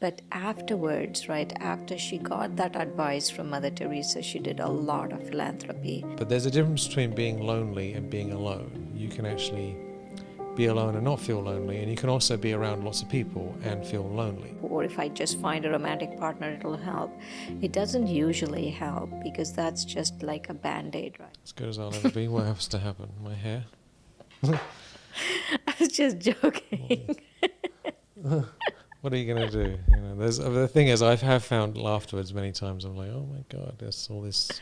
But afterwards, right, after she got that advice from Mother Teresa, she did a lot of philanthropy. But there's a difference between being lonely and being alone. You can actually be alone and not feel lonely, and you can also be around lots of people and feel lonely. Or if I just find a romantic partner, it'll help. It doesn't usually help because that's just like a band-aid, right? As good as I'll ever be. What has to happen? My hair? I was just joking. What are you going to do? You know, the thing is, I have found afterwards many times, I'm like, oh my God, there's all this.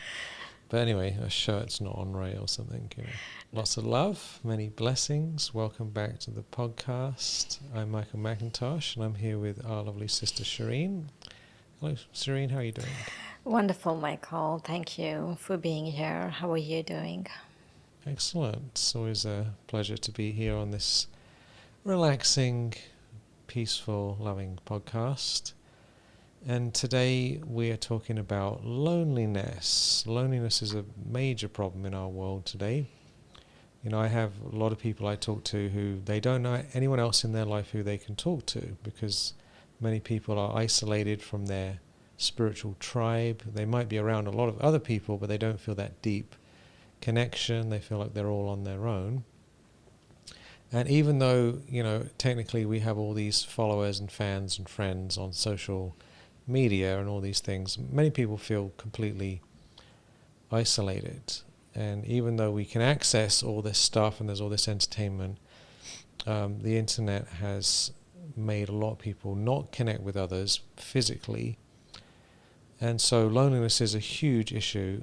But anyway, a shirt's not on Ray or something. You know. Lots of love, many blessings. Welcome back to the podcast. I'm Michael McIntosh, and I'm here with our lovely sister Shireen. Hello, Shireen. How are you doing? Wonderful, Michael. Thank you for being here. How are you doing? Excellent. It's always a pleasure to be here on this relaxing, peaceful, loving podcast. And today we are talking about loneliness. Loneliness is a major problem in our world today. You know, I have a lot of people I talk to who they don't know anyone else in their life who they can talk to because many people are isolated from their spiritual tribe. They might be around a lot of other people, but they don't feel that deep connection. They feel like they're all on their own. And even though, you know, technically we have all these followers and fans and friends on social media and all these things, many people feel completely isolated. And even though we can access all this stuff and there's all this entertainment, the internet has made a lot of people not connect with others physically. And so loneliness is a huge issue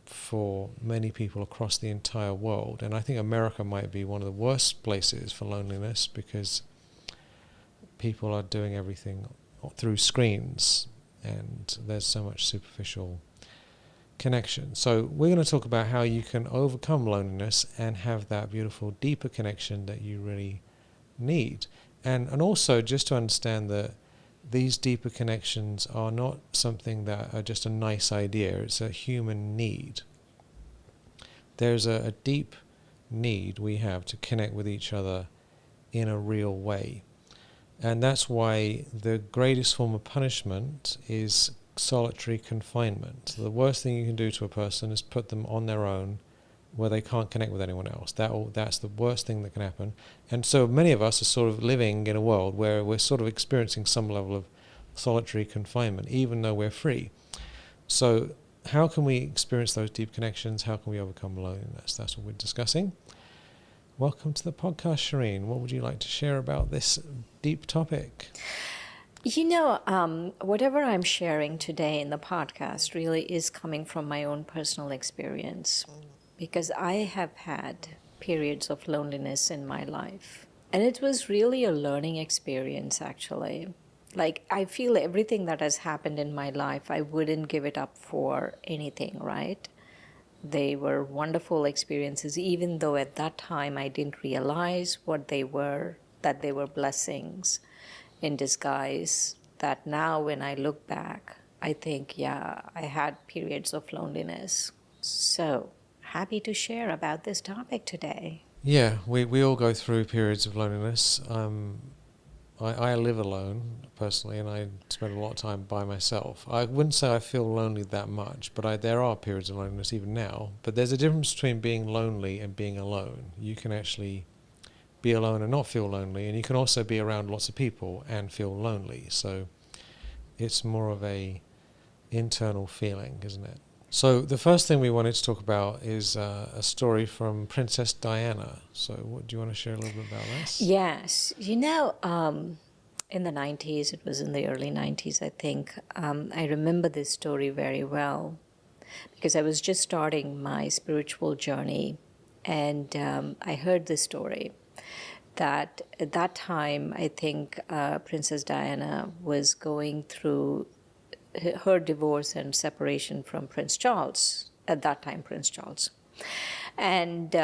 for many people across the entire world. And I think America might be one of the worst places for loneliness because people are doing everything through screens and there's so much superficial connection. So we're going to talk about how you can overcome loneliness and have that beautiful deeper connection that you really need. And also just to understand that these deeper connections are not something that are just a nice idea. It's a human need. There's a deep need we have to connect with each other in a real way. And that's why the greatest form of punishment is solitary confinement. The worst thing you can do to a person is put them on their own where they can't connect with anyone else. That's the worst thing that can happen. And so many of us are sort of living in a world where we're sort of experiencing some level of solitary confinement, even though we're free. So how can we experience those deep connections? How can we overcome loneliness? That's what we're discussing. Welcome to the podcast, Shireen. What would you like to share about this deep topic? You know, whatever I'm sharing today in the podcast really is coming from my own personal experience because I have had periods of loneliness in my life. And it was really a learning experience, actually. Like, I feel everything that has happened in my life, I wouldn't give it up for anything, right? They were wonderful experiences, even though at that time I didn't realize what they were, that they were blessings in disguise, that now when I look back, I think, yeah, I had periods of loneliness. So happy to share about this topic today. Yeah, we all go through periods of loneliness. I live alone personally, and I spend a lot of time by myself. I wouldn't say I feel lonely that much, but there are periods of loneliness even now. But there's a difference between being lonely and being alone. You can actually be alone and not feel lonely, and you can also be around lots of people and feel lonely. So it's more of a internal feeling, isn't it? So the first thing we wanted to talk about is a story from Princess Diana. So what do you want to share a little bit about this? Yes. You know, in the 90s, it was in the early 90s, I think, I remember this story very well because I was just starting my spiritual journey and I heard this story that at that time, I think Princess Diana was going through her divorce and separation from Prince Charles, at that time Prince Charles. And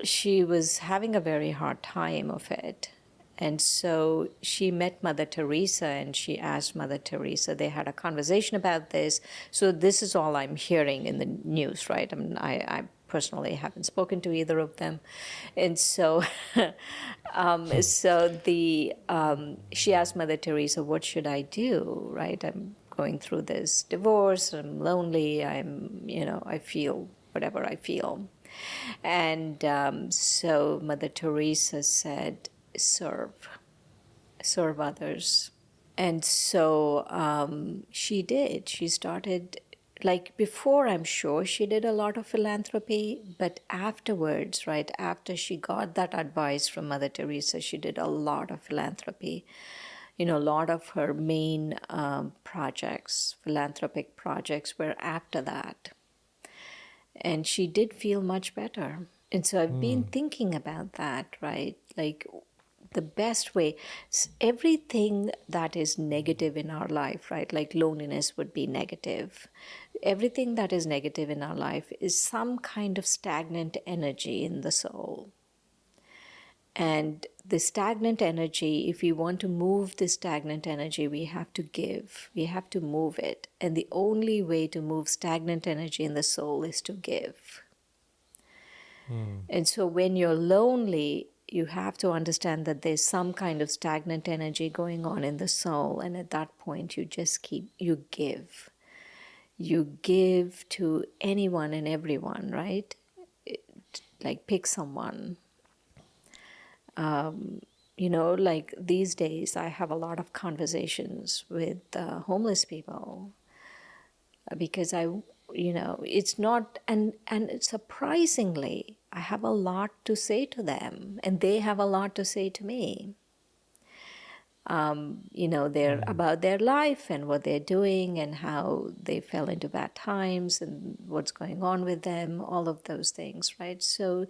she was having a very hard time of it. And so she met Mother Teresa and she asked Mother Teresa, they had a conversation about this. So this is all I'm hearing in the news, right? I mean, personally haven't spoken to either of them. And so, she asked Mother Teresa, what should I do, right? I'm going through this divorce, I'm lonely, I feel whatever I feel. And so Mother Teresa said, serve others. And so she did. She started, like before, I'm sure she did a lot of philanthropy, but afterwards, right, after she got that advice from Mother Teresa, she did a lot of philanthropy. A lot of her main projects, philanthropic projects, were after that. And she did feel much better. And so I've been thinking about that, right? Like the best way, everything that is negative in our life, right? Like loneliness would be negative. Everything that is negative in our life is some kind of stagnant energy in the soul. And the stagnant energy, if we want to move the stagnant energy, we have to give. We have to move it. And the only way to move stagnant energy in the soul is to give. And so when you're lonely, you have to understand that there's some kind of stagnant energy going on in the soul. And at that point, you give. You give to anyone and everyone, right? Like pick someone. Like these days, I have a lot of conversations with homeless people because it's not, and surprisingly, I have a lot to say to them, and they have a lot to say to me. They're about their life and what they're doing and how they fell into bad times and what's going on with them, all of those things, right? So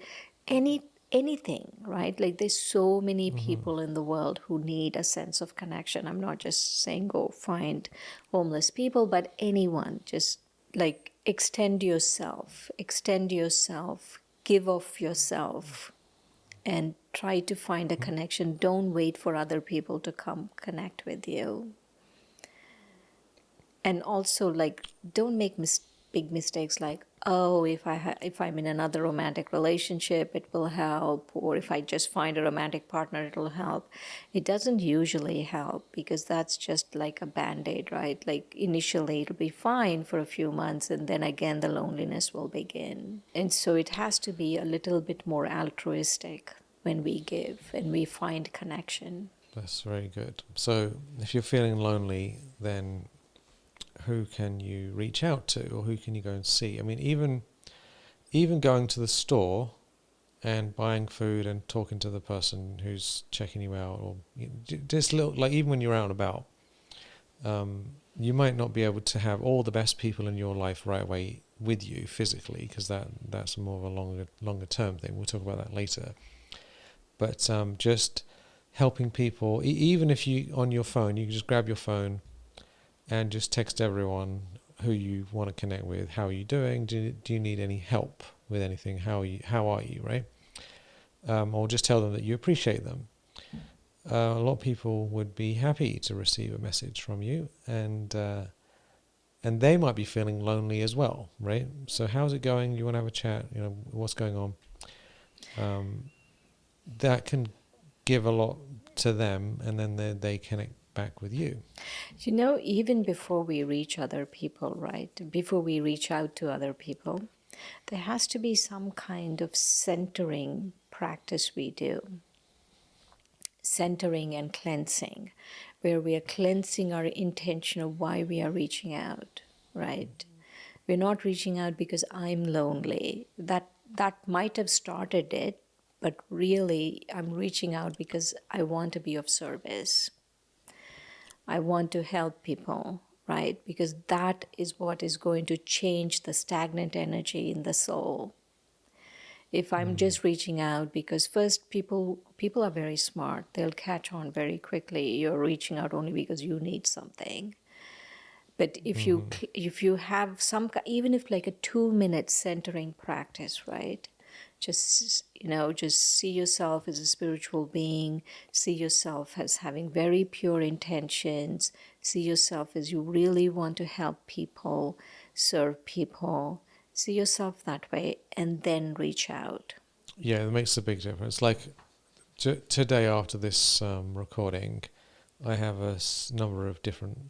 anything, right? Like there's so many people in the world who need a sense of connection. I'm not just saying go find homeless people, but anyone, just like extend yourself, give of yourself, and try to find a connection. Don't wait for other people to come connect with you. And also, like, don't make big mistakes like, oh, if I'm in another romantic relationship, it will help, or if I just find a romantic partner, it'll help. It doesn't usually help because that's just like a band-aid, right? Like initially it'll be fine for a few months, and then again the loneliness will begin. And so it has to be a little bit more altruistic when we give and we find connection. That's very good. So if you're feeling lonely, then who can you reach out to, or who can you go and see? I mean, even going to the store and buying food and talking to the person who's checking you out, or just little, like even when you're out and about, you might not be able to have all the best people in your life right away with you physically, because that's more of a longer term thing. We'll talk about that later. But just helping people, even if you on your phone, you can just grab your phone and just text everyone who you want to connect with. How are you doing? Do you need any help with anything? How are you, right? Or just tell them that you appreciate them. A lot of people would be happy to receive a message from you, and they might be feeling lonely as well, right? So how's it going? You want to have a chat? What's going on? That can give a lot to them, and then they connect back with you. Even before we reach other people, right? Before we reach out to other people, there has to be some kind of centering practice we do. Centering and cleansing, where we are cleansing our intention of why we are reaching out, right? We're not reaching out because I'm lonely. That might have started it, but really I'm reaching out because I want to be of service. I want to help people, right? Because that is what is going to change the stagnant energy in the soul. If I'm just reaching out because first people are very smart. They'll catch on very quickly. You're reaching out only because you need something. But if you have even if like a 2-minute centering practice, right? Just see yourself as a spiritual being, see yourself as having very pure intentions, see yourself as you really want to help people, serve people, See yourself that way and then reach out. Yeah, it makes a big difference. Like today after this recording, I have a number of different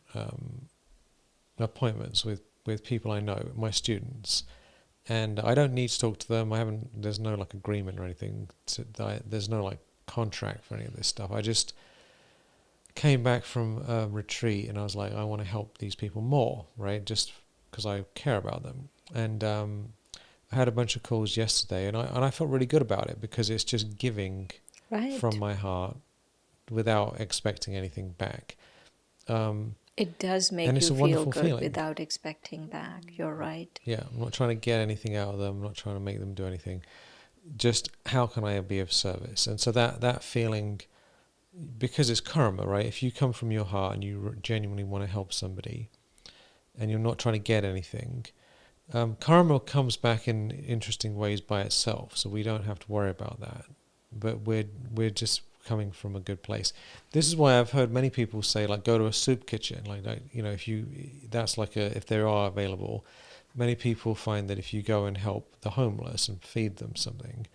appointments with people I know, my students, and I don't need to talk to them. There's no like agreement or anything. There's no like contract for any of this stuff. I just came back from a retreat and I was like, I want to help these people more, right? Just because I care about them. And I had a bunch of calls yesterday, and I felt really good about it because it's just giving Right. from my heart without expecting anything back. It does And make it's you a feel wonderful good feeling. without expecting back. You're right. Yeah, I'm not trying to get anything out of them. I'm not trying to make them do anything. Just how can I be of service? And so that feeling, because it's karma, right? If you come from your heart and you genuinely want to help somebody, and you're not trying to get anything, karma comes back in interesting ways by itself. So we don't have to worry about that. But we're just coming from a good place. This is why I've heard many people say, like, go to a soup kitchen. Like you know, if they are available. Many people find that if you go and help the homeless and feed them something,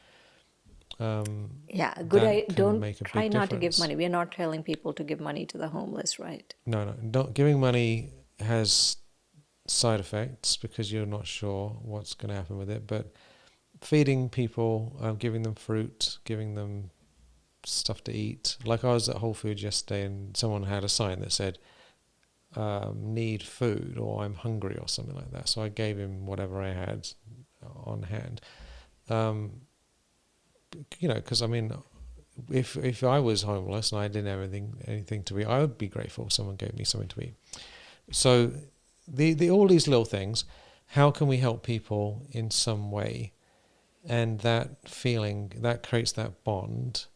Yeah, good. that can Don't make a try big not to give difference. money. We're not telling people to give money to the homeless, right? No, don't. Giving money has side effects because you're not sure what's going to happen with it. But feeding people, giving them fruit, giving them stuff to eat. Like I was at Whole Foods yesterday and someone had a sign that said, need food, or I'm hungry, or something like that. So I gave him whatever I had on hand. You know, because I mean, if I was homeless and I didn't have anything to eat, I would be grateful if someone gave me something to eat. So the all these little things, how can we help people in some way? And that feeling, that creates that bond,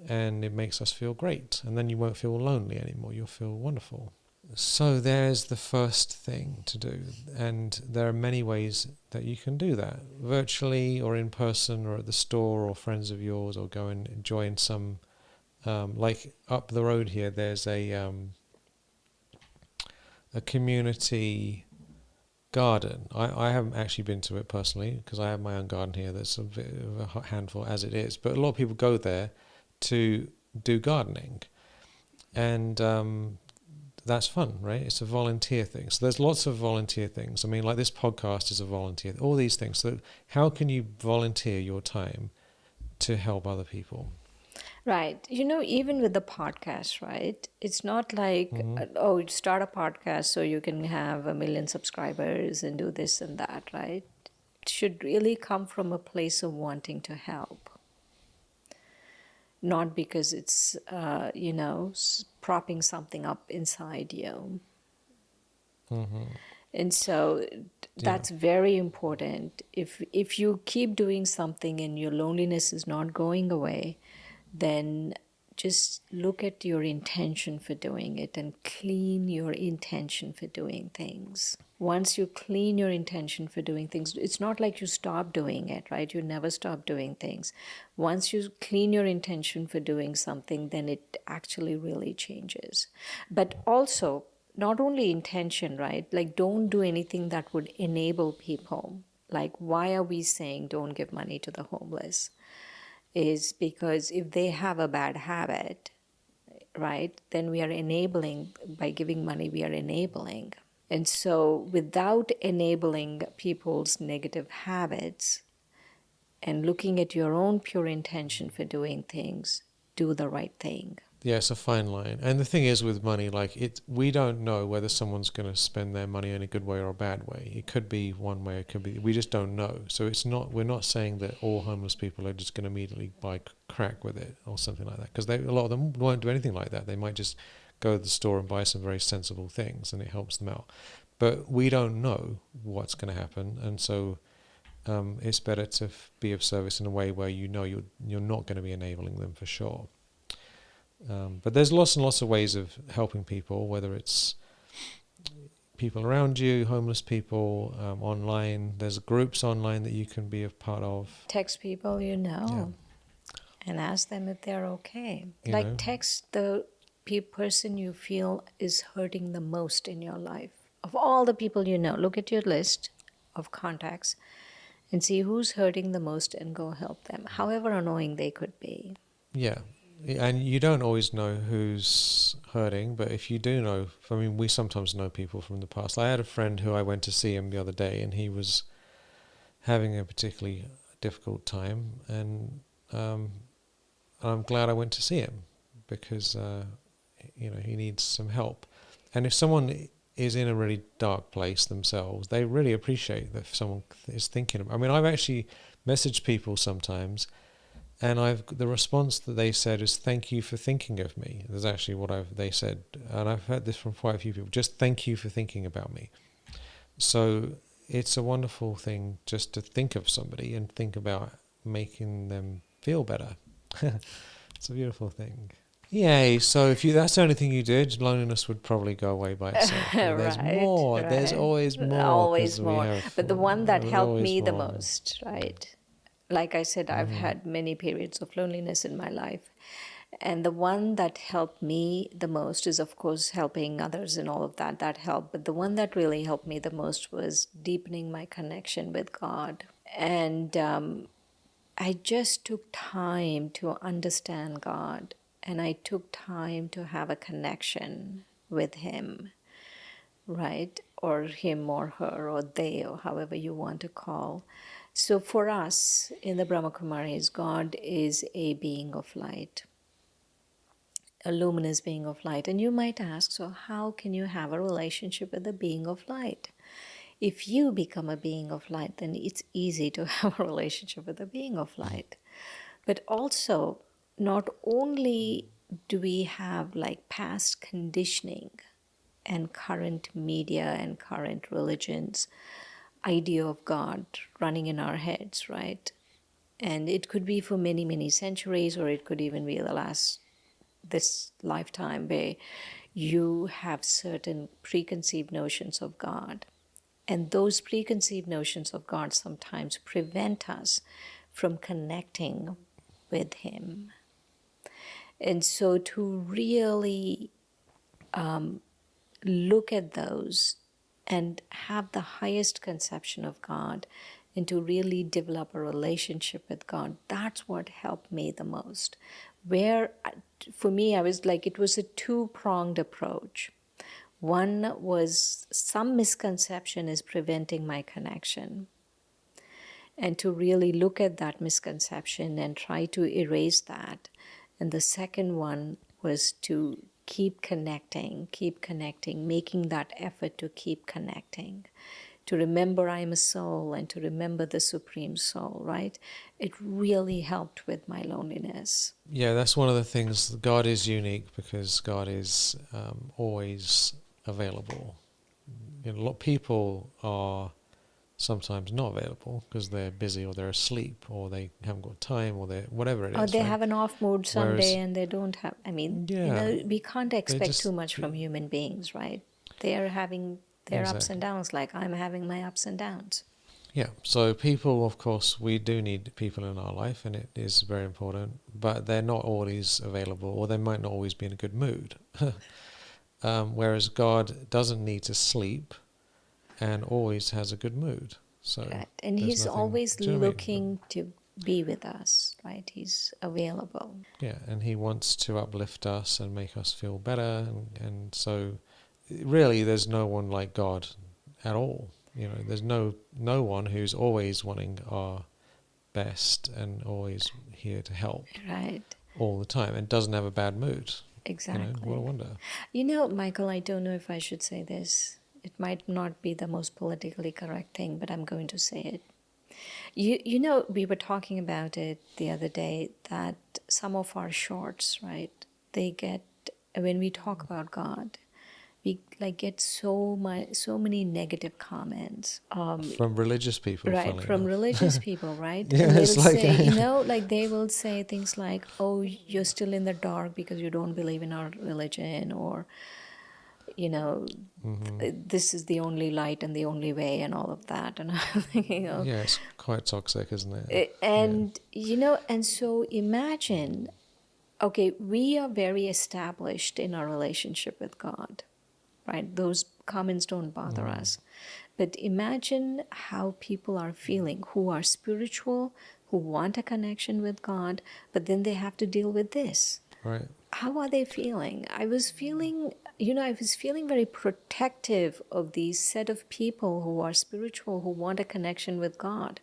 and it makes us feel great. And then you won't feel lonely anymore. You'll feel wonderful. So there's the first thing to do. And there are many ways that you can do that, virtually or in person or at the store or friends of yours, or go and join some, like up the road here, there's a community garden. I haven't actually been to it personally because I have my own garden here that's a bit of a handful as it is. But a lot of people go there to do gardening. And that's fun, right? It's a volunteer thing. So there's lots of volunteer things. I mean, like this podcast is a volunteer. All these things. So how can you volunteer your time to help other people? Right. You know, even with the podcast, right? It's not like, Mm-hmm. oh, you start a podcast so you can have 1 million subscribers and do this and that, right? It should really come from a place of wanting to help, not because it's, propping something up inside you. Mm-hmm. And so Yeah. that's very important. If you keep doing something and your loneliness is not going away, then just look at your intention for doing it and clean your intention for doing things. Once you clean your intention for doing things, it's not like you stop doing it, right? You never stop doing things. Once you clean your intention for doing something, then it actually really changes. But also, not only intention, right? Like, don't do anything that would enable people. Like, why are we saying don't give money to the homeless? Is because if they have a bad habit, right, then we are enabling, by giving money, we are enabling. And so without enabling people's negative habits and looking at your own pure intention for doing things, do the right thing. Yeah, it's a fine line. And the thing is with money, like we don't know whether someone's going to spend their money in a good way or a bad way. It could be one way, it could be, we just don't know. So we're not saying that all homeless people are just going to immediately buy crack with it or something like that. Because a lot of them won't do anything like that. They might just go to the store and buy some very sensible things and it helps them out. But we don't know what's going to happen. And so it's better to be of service in a way where you know you're not going to be enabling them for sure. But there's lots and lots of ways of helping people, whether it's people around you, homeless people, online. There's groups online that you can be a part of. Text people you know and ask them if they're okay. Like, text the person you feel is hurting the most in your life. Of all the people you know, look at your list of contacts and see who's hurting the most and go help them, however annoying they could be. Yeah. And you don't always know who's hurting, but if you do know, I mean, we sometimes know people from the past. I had a friend who I went to see him the other day, and he was having a particularly difficult time, and I'm glad I went to see him because, he needs some help. And if someone is in a really dark place themselves, they really appreciate that someone is thinking of. I mean, I've actually messaged people sometimes, and the response that they said is, "Thank you for thinking of me." That's actually what they said, and I've heard this from quite a few people. Just thank you for thinking about me. So it's a wonderful thing just to think of somebody and think about making them feel better. It's a beautiful thing. Yay! So if that's the only thing you did, loneliness would probably go away by itself. But there's more. There's always more, Always because more. But the one that there's helped always me the more. most, right? Like I said, I've had many periods of loneliness in my life. And the one that helped me the most is, of course, helping others and all of that. That helped. But the one that really helped me the most was deepening my connection with God. And I just took time to understand God. And I took time to have a connection with Him, right? Or him or her or they, or however you want to call. So for us in the Brahma Kumaris, God is a being of light, a luminous being of light. And you might ask, so how can you have a relationship with a being of light? If you become a being of light, then it's easy to have a relationship with a being of light. But also, not only do we have like past conditioning and current media and current religions idea of God running in our heads, right? And it could be for many, many centuries, or it could even be this lifetime where you have certain preconceived notions of God. And those preconceived notions of God sometimes prevent us from connecting with Him. And so to really look at those and have the highest conception of God and to really develop a relationship with God, that's what helped me the most. Where, for me, I was like, it was a two-pronged approach. One was some misconception is preventing my connection. And to really look at that misconception and try to erase that. And the second one was to keep connecting, making that effort to keep connecting, to remember I'm a soul and to remember the Supreme Soul, right? It really helped with my loneliness. Yeah, that's one of the things. God is unique because God is always available. A lot of people are sometimes not available because they're busy or they're asleep or they haven't got time or they whatever it Or is, they right? have an off mood someday Whereas, and they don't have, yeah, we can't they expect too just much from human beings, right? They are having their ups and exactly. downs like I'm having my ups and downs. Yeah, so people, of course, we do need people in our life, and it is very important, but they're not always available, or they might not always be in a good mood. Whereas God doesn't need to sleep and always has a good mood. So Right. And there's He's nothing, always do you know what I mean? looking to be with us, right? He's available. Yeah, and He wants to uplift us and make us feel better, and so really there's no one like God at all. There's no one who's always wanting our best and always here to help Right. all the time and doesn't have a bad mood. What a Exactly. wonder. Michael, I don't know if I should say this. It might not be the most politically correct thing, but I'm going to say it. We were talking about it the other day that some of our shorts, right, they get, when we talk about God, we like get so many negative comments. From religious people, Right, funnily from enough. religious people, right? Yeah, And they'll it's like, say, like they will say things like, oh, you're still in the dark because you don't believe in our religion, or, this is the only light and the only way, and all of that. And I'm thinking, yeah, it's quite toxic, isn't it? Yeah. and so imagine, okay, we are very established in our relationship with God, right? Those comments don't bother us. But imagine how people are feeling who are spiritual, who want a connection with God, but then they have to deal with this. Right. How are they feeling? I was feeling very protective of these set of people who are spiritual, who want a connection with God,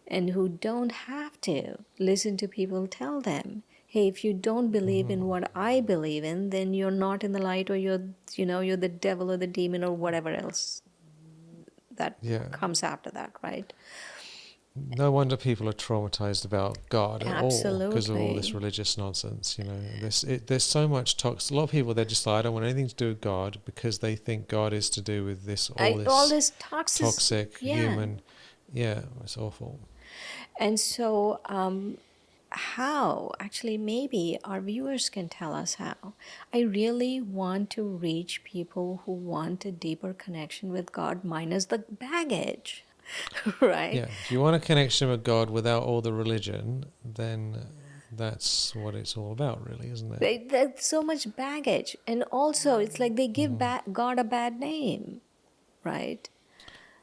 and who don't have to listen to people tell them, hey, if you don't believe in what I believe in, then you're not in the light, or you're the devil or the demon or whatever else that Yeah. comes after that, right? No wonder people are traumatized about God at all because of all this Absolutely. religious nonsense. There's so much toxic. A lot of people, they're just like, I don't want anything to do with God because they think God is to do with all All this this toxic, toxic yeah. human. Yeah, it's awful. And so, how, actually, maybe our viewers can tell us how. I really want to reach people who want a deeper connection with God, minus the baggage, right? Yeah, if you want a connection with God without all the religion, then that's what it's all about, really, isn't it? There's so much baggage. And also, it's like they give God a bad name, right?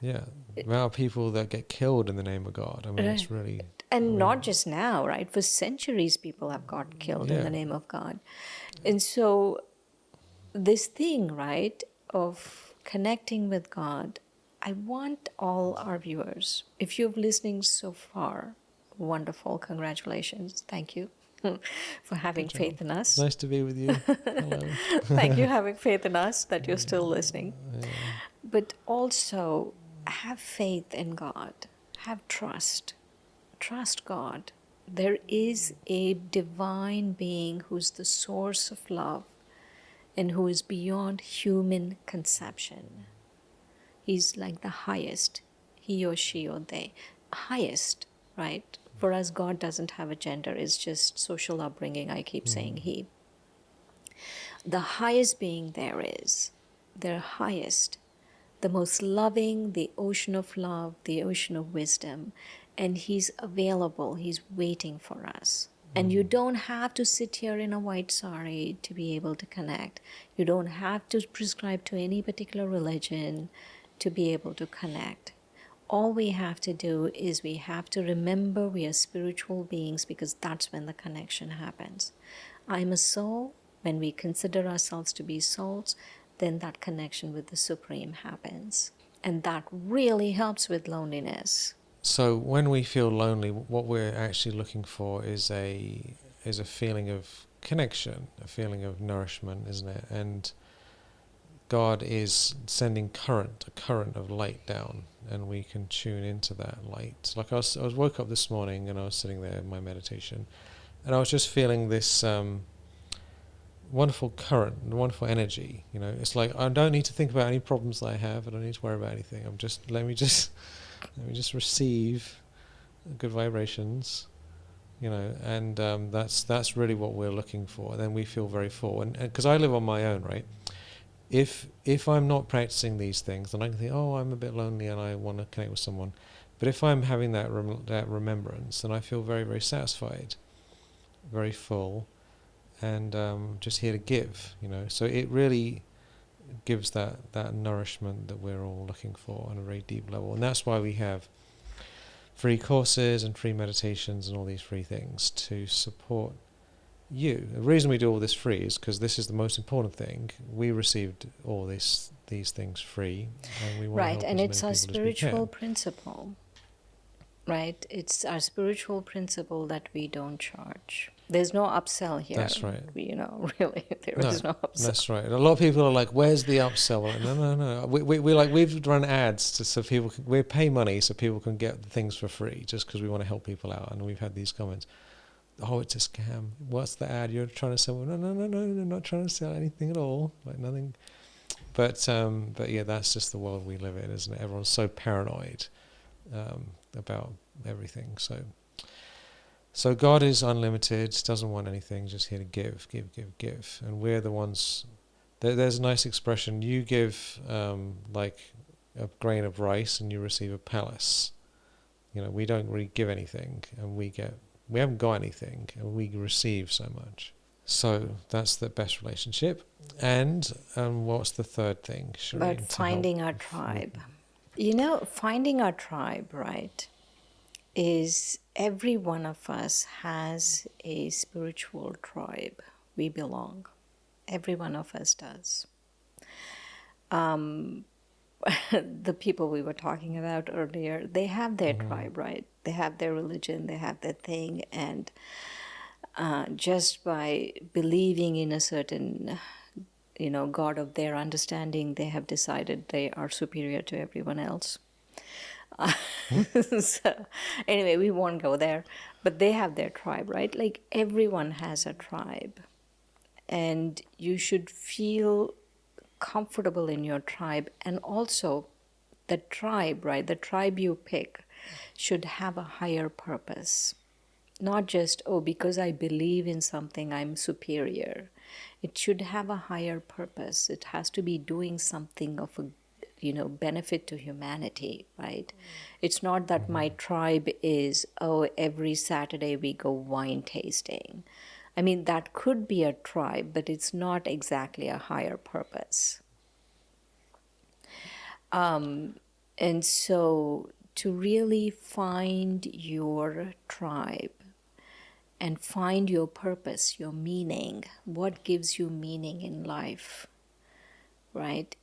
Yeah, there are people that get killed in the name of God. I mean, Right. it's really, And not just now, right? For centuries, people have got killed in yeah, the name of God. And so, this thing, right, of connecting with God, I want all our viewers, if you're listening so far, wonderful, congratulations, thank you for having good job. faith in us. Nice to be with you. Hello. Thank you having faith in us that you're still listening. Yeah. But also have faith in God, have trust. Trust God. There is a divine being who's the source of love and who is beyond human conception. He's like the highest, he or she or they, highest, right? For us, God doesn't have a gender, it's just social upbringing. I keep saying he. The highest being there is, their highest, the most loving, the ocean of love, the ocean of wisdom. And he's available, he's waiting for us. And you don't have to sit here in a white sari to be able to connect. You don't have to prescribe to any particular religion to be able to connect. All we have to do is we have to remember we are spiritual beings, because that's when the connection happens. I'm a soul. When we consider ourselves to be souls, then that connection with the Supreme happens. And that really helps with loneliness. So when we feel lonely, what we're actually looking for is a feeling of connection, a feeling of nourishment, isn't it? And God is sending a current of light down, and we can tune into that light. Like I woke up this morning and I was sitting there in my meditation, and I was just feeling this wonderful current, wonderful energy. It's like I don't need to think about any problems that I have. I don't need to worry about anything. Let me just receive good vibrations. And that's really what we're looking for. Then we feel very full. And because I live on my own, right? If I'm not practicing these things, then I can think, oh, I'm a bit lonely and I want to connect with someone. But if I'm having that remembrance, then I feel very, very satisfied, very full, and just here to give. So it really gives that nourishment that we're all looking for on a very deep level. And that's why we have free courses and free meditations and all these free things to support you. The reason we do all this free is because this is the most important thing. We received all these things free, and we want to Right, help and as it's many our people as we spiritual can. principle, right? It's our spiritual principle that we don't charge. There's no upsell here. That's right. Really, there is no upsell. That's right. A lot of people are like, "Where's the upsell?" Like, no. We've run ads so people we pay money so people can get things for free just because we want to help people out. And we've had these comments. Oh, it's a scam. What's the ad you're trying to sell? No, not trying to sell anything at all. Like nothing. But yeah, that's just the world we live in, isn't it? Everyone's so paranoid about everything. So God is unlimited, doesn't want anything, just here to give. And we're the ones. There's a nice expression. You give like a grain of rice and you receive a palace. We don't really give anything, and we haven't got anything, and we receive so much. So that's the best relationship. And what's the third thing, Shireen? But finding our tribe. Finding our tribe, right, is every one of us has a spiritual tribe we belong. Every one of us does. The people we were talking about earlier, they have their tribe, right? They have their religion, they have their thing, and just by believing in a certain, God of their understanding, they have decided they are superior to everyone else. So, anyway, we won't go there, but they have their tribe, right? Like everyone has a tribe, and you should feel comfortable in your tribe. And also, the tribe, right? The tribe you pick should have a higher purpose. Not just, oh, because I believe in something, I'm superior. It should have a higher purpose. It has to be doing something of a benefit to humanity, right? It's not that my tribe is, oh, every Saturday we go wine tasting. I mean, that could be a tribe, but it's not exactly a higher purpose. And so to really find your tribe and find your purpose, your meaning, what gives you meaning in life, right?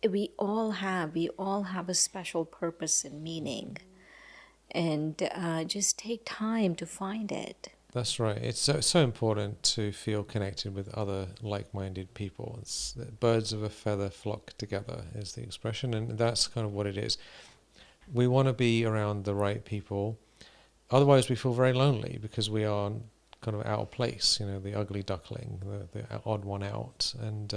We all have a special purpose and meaning, and just take time to find it. That's right. It's so important to feel connected with other like-minded people. It's birds of a feather flock together is the expression, and that's kind of what it is. We want to be around the right people. Otherwise, we feel very lonely because we are kind of out of place. The ugly duckling, the odd one out, and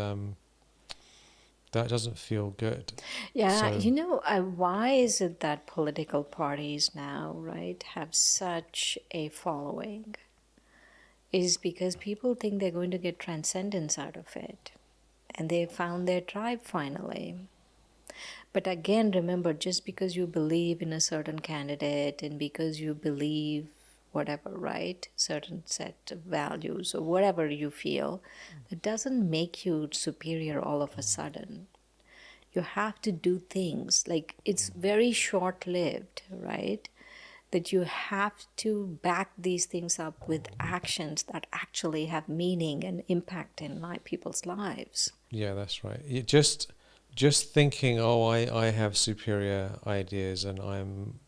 that doesn't feel good. Yeah, So why is it that political parties now, right, have such a following? Is because people think they're going to get transcendence out of it. And they found their tribe finally. But again, remember, just because you believe in a certain candidate and because you believe whatever, right, certain set of values or whatever you feel, it doesn't make you superior all of a sudden. You have to do things like it's very short lived, right? That you have to back these things up with actions that actually have meaning and impact in people's lives. yeah, that's right. Just thinking, oh, I have superior ideas, and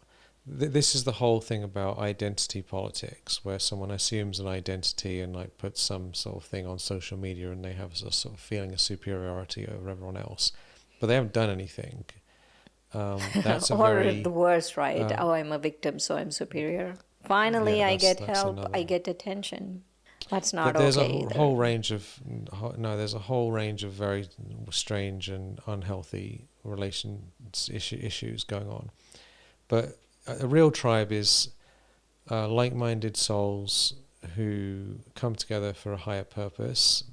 this is the whole thing about identity politics, where someone assumes an identity and like puts some sort of thing on social media, and they have a sort of feeling of superiority over everyone else, but they haven't done anything. That's a Or the very worst, right? uh, Oh, I'm a victim, so I'm superior. yeah. Finally, I get That's help, another. I get attention. That's not There's a okay either. whole range of no. There's a whole range of very strange and unhealthy issues going on. But a real tribe is like-minded souls who come together for a higher purpose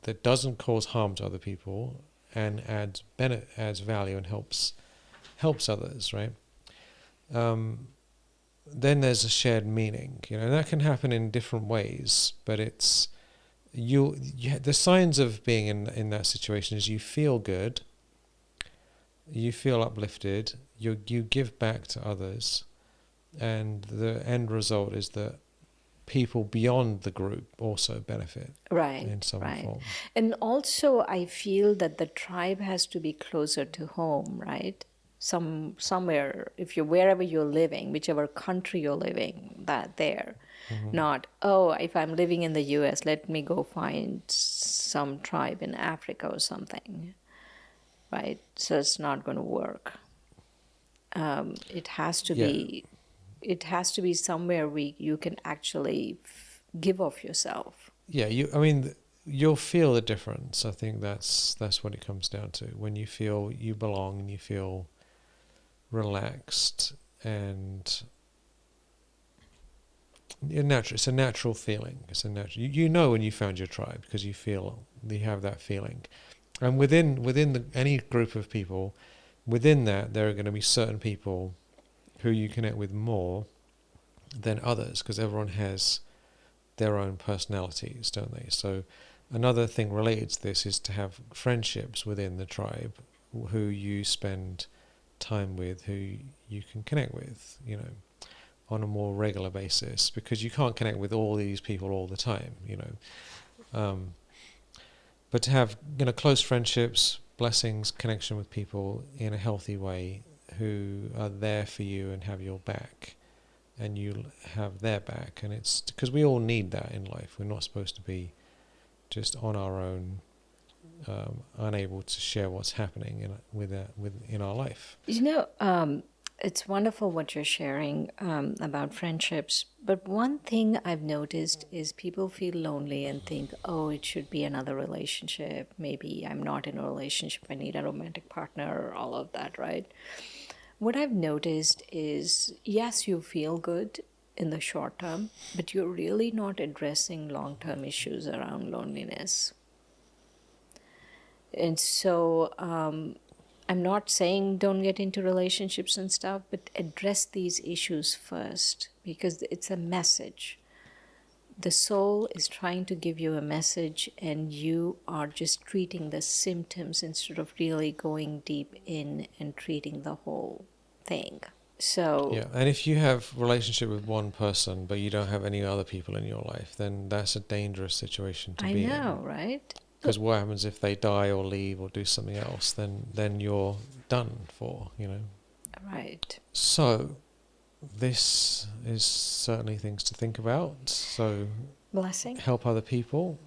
that doesn't cause harm to other people and adds value and helps others. Right. Then there's a shared meaning, and that can happen in different ways. But it's the signs of being in that situation is you feel good, you feel uplifted, you give back to others, and the end result is that people beyond the group also benefit Right, in some right. form. And also, I feel that the tribe has to be closer to home, right? Somewhere, if you're wherever you're living, whichever country you're living, that there. Not, oh, if I'm living in the US, let me go find some tribe in Africa or something, right? So it's not going to work. It has to Yeah, be, it has to be somewhere you can actually give of yourself. yeah. I mean, you'll feel the difference. I think that's what it comes down to. When you feel you belong and you feel relaxed and it's a natural feeling. It's a natural. You know when you found your tribe because you have that feeling, and within any group of people, within that there are going to be certain people who you connect with more than others because everyone has their own personalities, don't they? So another thing related to this is to have friendships within the tribe who you spend time with who you can connect with, on a more regular basis, because you can't connect with all these people all the time, but to have, close friendships, blessings, connection with people in a healthy way who are there for you and have your back, and you have their back. And it's because we all need that in life. We're not supposed to be just on our own, unable to share what's happening in our life. It's wonderful what you're sharing about friendships. But one thing I've noticed is people feel lonely and think, oh, it should be another relationship. Maybe I'm not in a relationship. I need a romantic partner, all of that, right? What I've noticed is, yes, you feel good in the short term, but you're really not addressing long-term issues around loneliness. And so I'm not saying don't get into relationships and stuff, but address these issues first, because it's a message. The soul is trying to give you a message, and you are just treating the symptoms instead of really going deep in and treating the whole thing. So yeah, and if you have relationship with one person but you don't have any other people in your life, then that's a dangerous situation to be in. I know, right? Because what happens if they die or leave or do something else? Then you're done for, Right. So this is certainly things to think about. So Blessing. help other people.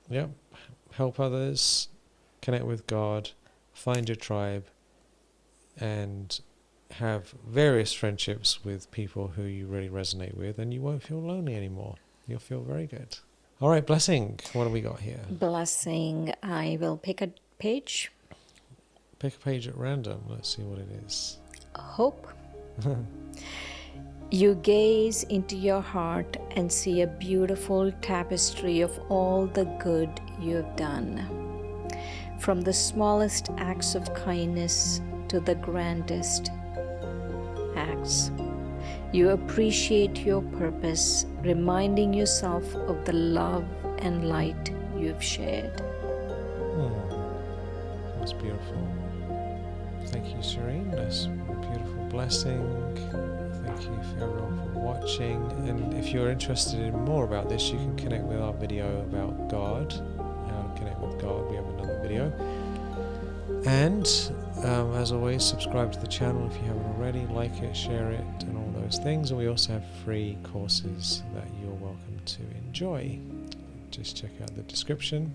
Yep. Help others. Connect with God. Find your tribe. And have various friendships with people who you really resonate with, and you won't feel lonely anymore. You'll feel very good. All right, blessing. What do we got here? Blessing. I will pick a page. Pick a page at random. Let's see what it is. Hope. You gaze into your heart and see a beautiful tapestry of all the good you have done. From the smallest acts of kindness to the grandest acts. You appreciate your purpose, reminding yourself of the love and light you've shared. That's beautiful. Thank you, Shireen. That's a beautiful blessing. Thank you for everyone for watching. And if you're interested in more about this, you can connect with our video about God, how to connect with God. We have another video. And as always, subscribe to the channel if you haven't already, like it, share it, and all those things. And we also have free courses that you're welcome to enjoy. Just check out the description.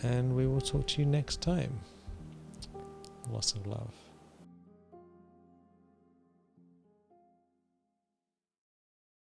And we will talk to you next time. Lots of love.